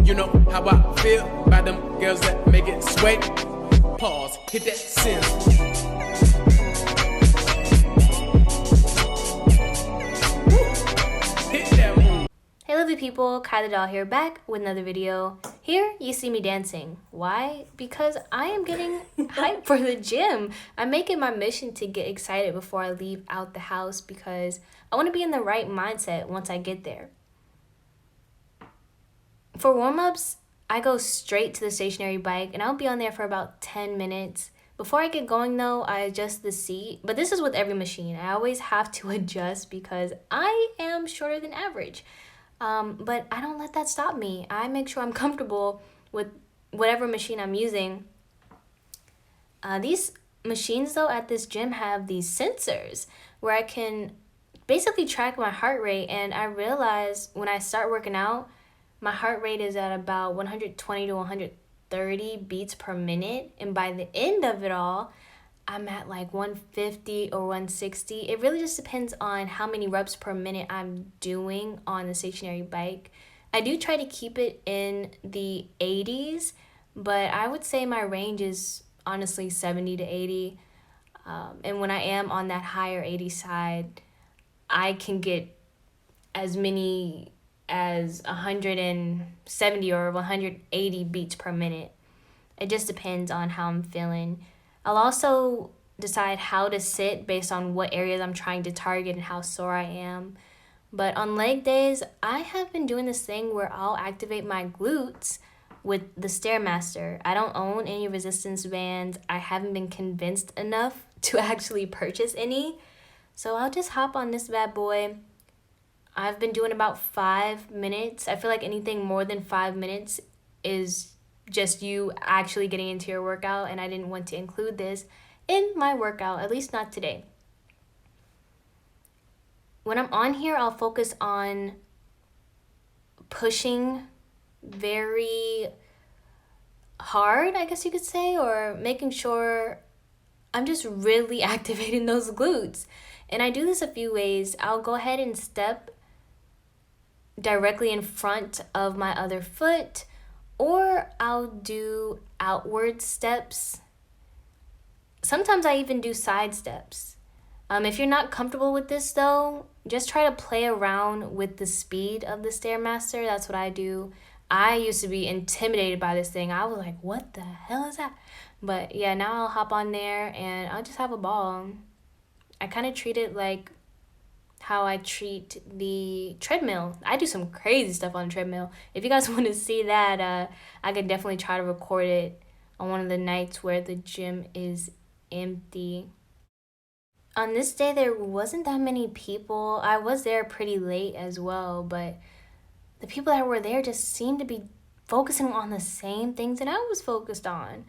You know how I feel about them girls that make it sweat. Pause, hit that send. Hey lovely people, Kai the Doll here, back with another video. Here you see me dancing. Why? Because I am getting hyped for the gym. I make it my mission to get excited before I leave out the house because I want to be in the right mindset once I get there. For warm-ups, I go straight to the stationary bike and I'll be on there for about 10 minutes. Before I get going though, I adjust the seat, but this is with every machine. I always have to adjust because I am shorter than average. But I don't let that stop me. I make sure I'm comfortable with whatever machine I'm using. These machines though at this gym have these sensors where I can basically track my heart rate, and I realize when I start working out, my heart rate is at about 120 to 130 beats per minute, and by the end of it all, I'm at like 150 or 160. It really just depends on how many reps per minute I'm doing on the stationary bike. I do try to keep it in the 80s, but I would say my range is honestly 70 to 80. And when I am on that higher 80 side, I can get as many as 170 or 180 beats per minute. It just depends on how I'm feeling. I'll also decide how to sit based on what areas I'm trying to target and how sore I am. But on leg days, I have been doing this thing where I'll activate my glutes with the Stairmaster. I don't own any resistance bands. I haven't been convinced enough to actually purchase any. So I'll just hop on this bad boy. I've been doing about 5 minutes. I feel like anything more than 5 minutes is just you actually getting into your workout, and I didn't want to include this in my workout, at least not today. When I'm on here, I'll focus on pushing very hard, I guess you could say, or making sure I'm just really activating those glutes. And I do this a few ways. I'll go ahead and step directly in front of my other foot, or I'll do outward steps. Sometimes I even do side steps. If you're not comfortable with this though, just try to play around with the speed of the Stairmaster. That's what I do. I used to be intimidated by this thing. I was like, what the hell is that? But yeah, now I'll hop on there and I'll just have a ball. I kind of treat it like how I treat the treadmill. I do some crazy stuff on the treadmill. If you guys want to see that, I could definitely try to record it on one of the nights where the gym is empty. On this day, there wasn't that many people. I was there pretty late as well, but the people that were there just seemed to be focusing on the same things that I was focused on.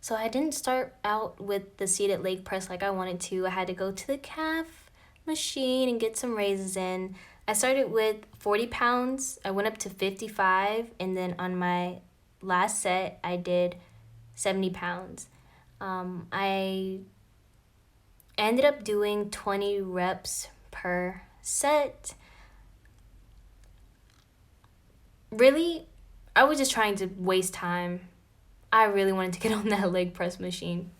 So I didn't start out with the seated leg press like I wanted to. I had to go to the calf machine and get some raises in. I started with 40 pounds. I went up to 55, and then on my last set, I did 70 pounds. I ended up doing 20 reps per set. Really, I was just trying to waste time. I really wanted to get on that leg press machine.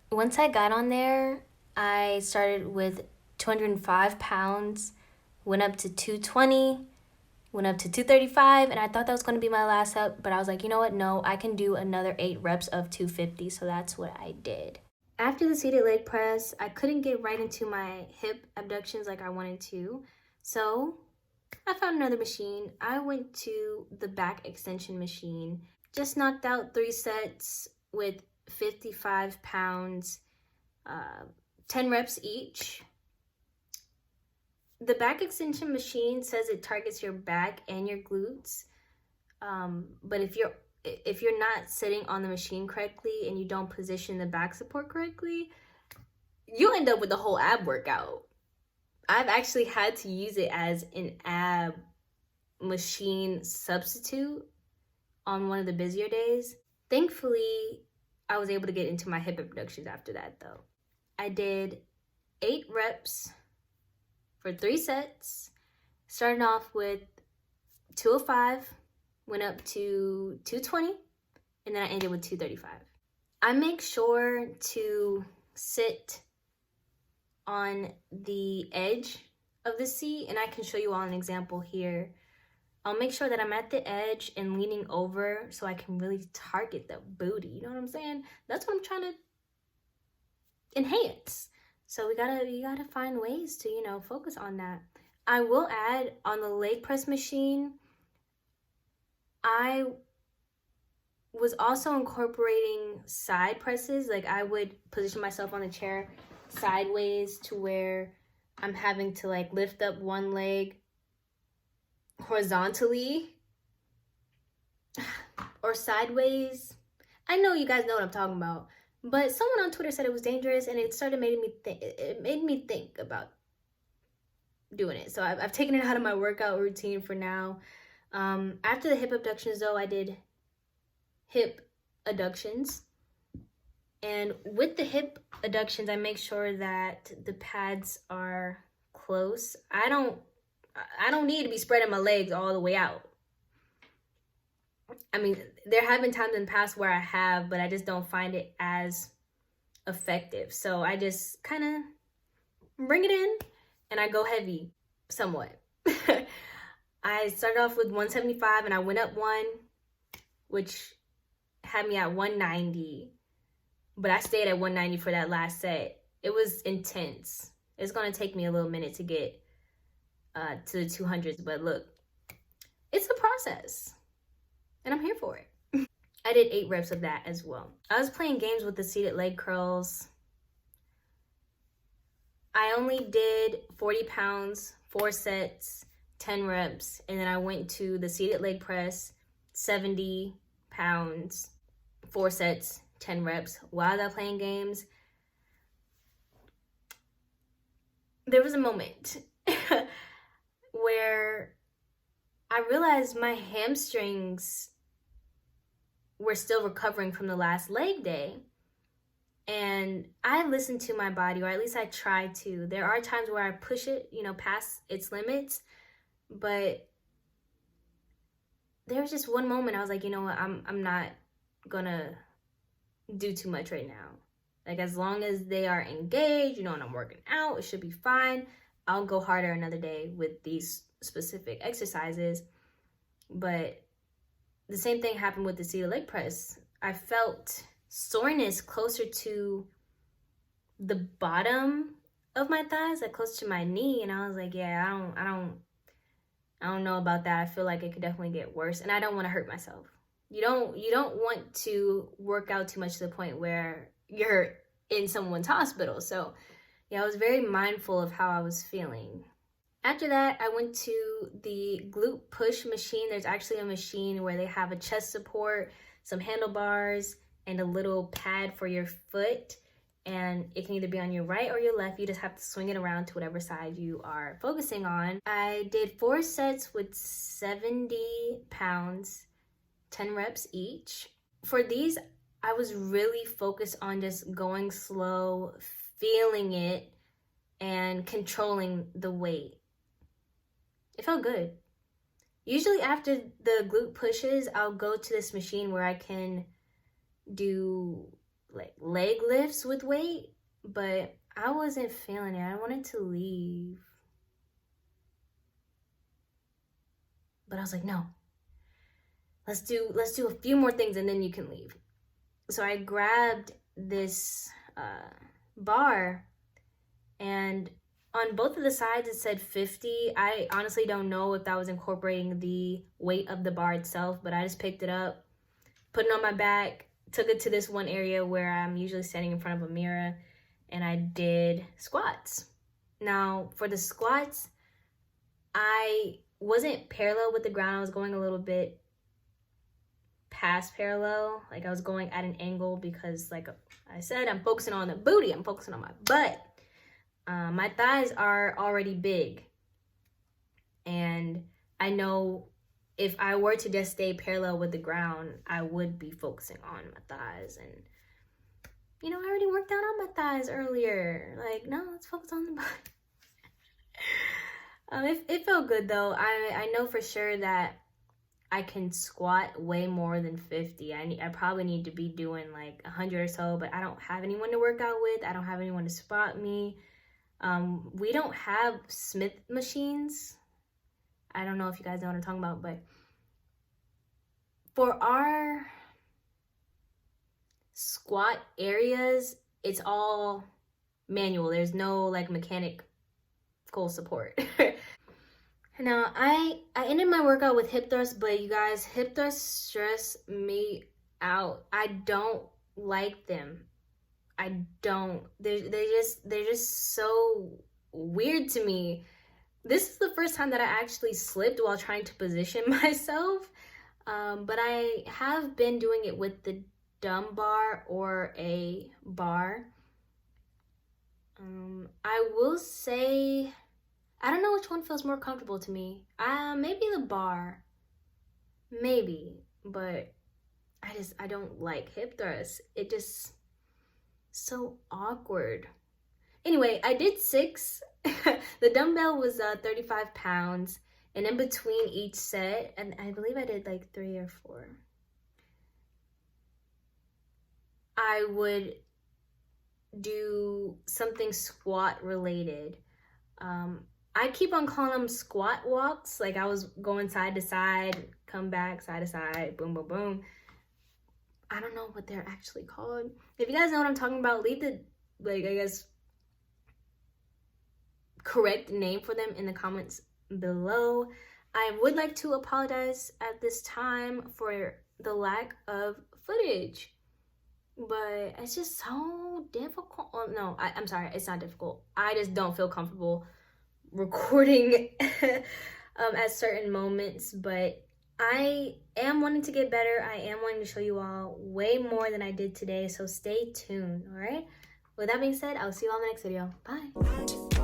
Once I got on there, I started with 205 pounds, went up to 220, went up to 235, and I thought that was going to be my last set, but I was like, you know what, no, I can do another 8 reps of 250, so that's what I did. After the seated leg press, I couldn't get right into my hip abductions like I wanted to, so I found another machine. I went to the back extension machine, just knocked out 3 sets with 55 pounds, 10 reps each. The back extension machine says it targets your back and your glutes, but if you're not sitting on the machine correctly and you don't position the back support correctly, you'll end up with a whole ab workout. I've actually had to use it as an ab machine substitute on one of the busier days. Thankfully, I was able to get into my hip abductions after that though. I did 8 reps for 3 sets, starting off with 205, went up to 220, and then I ended with 235. I make sure to sit on the edge of the seat, and I can show you all an example here. I'll make sure that I'm at the edge and leaning over so I can really target the booty. You know what I'm saying? That's what I'm trying to enhance. So you gotta find ways to, you know, focus on that. I will add, on the leg press machine, I was also incorporating side presses. Like, I would position myself on the chair sideways to where I'm having to like lift up one leg horizontally or sideways. I know you guys know what I'm talking about, but someone on Twitter said it was dangerous, and it made me think about doing it. So I've taken it out of my workout routine for now. After the hip abductions though, I did hip adductions. And with the hip adductions, I make sure that the pads are close. I don't need to be spreading my legs all the way out. I mean, there have been times in the past where I have, but I just don't find it as effective. So I just kind of bring it in and I go heavy somewhat. I started off with 175 and I went up one, which had me at 190. But I stayed at 190 for that last set. It was intense. It's going to take me a little minute to get to the 200s. But look, it's a process. And I'm here for it. I did 8 reps of that as well. I was playing games with the seated leg curls. I only did 40 pounds, 4 sets, 10 reps. And then I went to the seated leg press, 70 pounds, 4 sets, 10 reps. While I was playing games, there was a moment where I realized my hamstrings were still recovering from the last leg day. And I listened to my body, or at least I try to. There are times where I push it, you know, past its limits. But there was just one moment I was like, you know what, I'm not gonna do too much right now. Like, as long as they are engaged, you know, and I'm working out, it should be fine. I'll go harder another day with these specific exercises. But the same thing happened with the seated leg press. I felt soreness closer to the bottom of my thighs, like close to my knee, and I was like, yeah, I don't know about that. I feel like it could definitely get worse, and I don't want to hurt myself. You don't want to work out too much to the point where you're in someone's hospital. So yeah, I was very mindful of how I was feeling. After that, I went to the glute push machine. There's actually a machine where they have a chest support, some handlebars, and a little pad for your foot. And it can either be on your right or your left. You just have to swing it around to whatever side you are focusing on. I did 4 sets with 70 pounds, 10 reps each. For these, I was really focused on just going slow, feeling it, and controlling the weight. It felt good. Usually after the glute pushes, I'll go to this machine where I can do like leg lifts with weight, but I wasn't feeling it. I wanted to leave. But I was like, no. Let's do a few more things and then you can leave. So I grabbed this bar, and on both of the sides it said 50. I honestly don't know if that was incorporating the weight of the bar itself, but I just picked it up, put it on my back, took it to this one area where I'm usually standing in front of a mirror, and I did squats. Now, for the squats, I wasn't parallel with the ground. I was going a little bit past parallel. Like, I was going at an angle because, like I said, I'm focusing on the booty. I'm focusing on my butt. My thighs are already big. And I know if I were to just stay parallel with the ground, I would be focusing on my thighs. And, you know, I already worked out on my thighs earlier. Like, no, let's focus on the butt. It felt good, though. I know for sure that I can squat way more than 50. I probably need to be doing like 100 or so, but I don't have anyone to work out with. I don't have anyone to spot me. We don't have Smith machines. I don't know if you guys know what I'm talking about, but for our squat areas, it's all manual. There's no like mechanical support. Now, I ended my workout with hip thrusts, but you guys, hip thrusts stress me out. I don't like them. I don't. They're just so weird to me. This is the first time that I actually slipped while trying to position myself. But I have been doing it with the dumb bar or a bar. I will say, I don't know which one feels more comfortable to me. Maybe the bar. Maybe. But I don't like hip thrusts. It just so awkward. Anyway, I did 6. The dumbbell was 35 pounds. And in between each set, and I believe I did like 3 or 4. I would do something squat related. I keep on calling them squat walks. Like I was going side to side, come back, side to side, boom, boom, boom. I don't know what they're actually called. If you guys know what I'm talking about, leave the, like, I guess, correct name for them in the comments below. I would like to apologize at this time for the lack of footage. But it's just so difficult. Oh, no, I'm sorry. It's not difficult. I just don't feel comfortable recording at certain moments. But I am wanting to get better. I am wanting to show you all way more than I did today. So stay tuned, all right? With that being said, I'll see you all in the next video. Bye.